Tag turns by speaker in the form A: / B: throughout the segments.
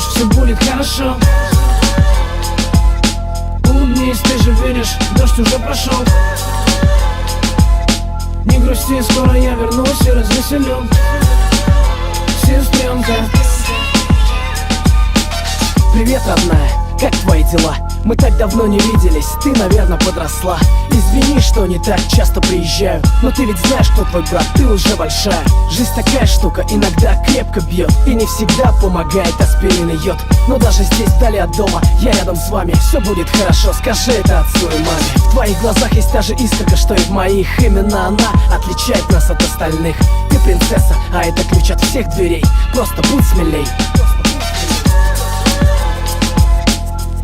A: веришь, все будет хорошо. Улыбнись, ты же веришь, дождь уже прошел. Не грусти, скоро я вернусь и развеселю сестренка.
B: Привет, родная, как твои дела? Мы так давно не виделись, ты, наверное, подросла. Извини, что не так часто приезжаю, но ты ведь знаешь, кто твой брат, ты уже большая. Жизнь такая штука, иногда крепко бьет и не всегда помогает аспирин и йод. Но даже здесь, вдали от дома, я рядом с вами. Все будет хорошо, скажи это отцу и маме. В твоих глазах есть та же искорка, что и в моих. Именно она отличает нас от остальных. Ты принцесса, а это ключ от всех дверей. Просто будь смелей.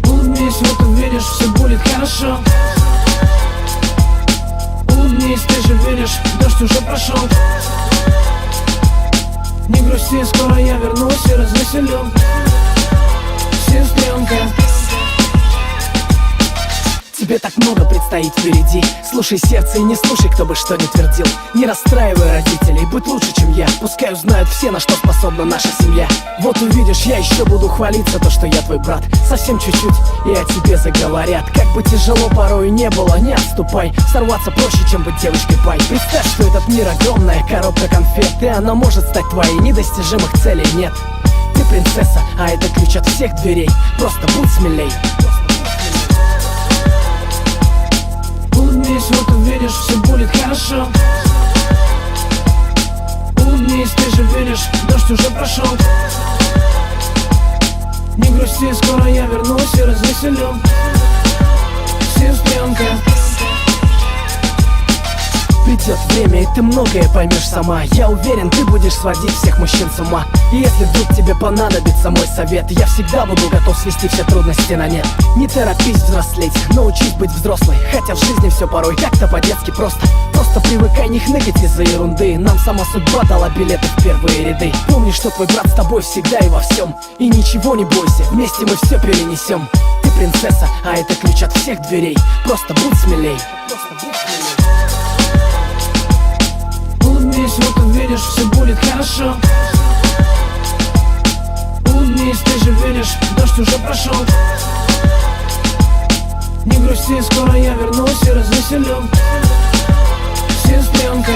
A: Улыбнись, вот увидишь, все будет хорошо. Улыбнись, ты же веришь, дождь уже прошел. Не грусти, скоро я вернусь и развеселю сестренка.
B: Тебе так много предстоит впереди. Слушай сердце и не слушай, кто бы что ни твердил. Не расстраивай родителей, будь лучше, чем я. Пускай узнают все, на что способна наша семья. Вот увидишь, я еще буду хвалиться, то, что я твой брат. Совсем чуть-чуть, и о тебе заговорят. Как бы тяжело порой не было, не отступай. Сорваться проще, чем быть девочкой-пай. Представь, что этот мир огромная коробка конфет, и она может стать твоей, недостижимых целей нет. Ты принцесса, а это ключ от всех дверей. Просто будь смелей.
A: Улыбнись, вот увидишь, все будет хорошо. Улыбнись, ты же веришь, дождь уже прошел. Не грусти, скоро я вернусь и развеселю сестренка.
B: Придет время, и ты многое поймешь сама. Я уверен, ты будешь сводить всех мужчин с ума. И если вдруг тебе понадобится мой совет, я всегда буду готов свести все трудности на нет. Не торопись взрослеть, научись быть взрослой. Хотя в жизни все порой как-то по-детски просто. Просто привыкай не хныкать из-за ерунды. Нам сама судьба дала билеты в первые ряды. Помни, что твой брат с тобой всегда и во всем. И ничего не бойся, вместе мы все перенесем. Ты принцесса, а это ключ от всех дверей. Просто будь смелей.
A: Улыбнись, вот увидишь, все будет хорошо. Улыбнись, ты же веришь, дождь уже прошел. Не грусти, скоро я вернусь и развеселю сестренка.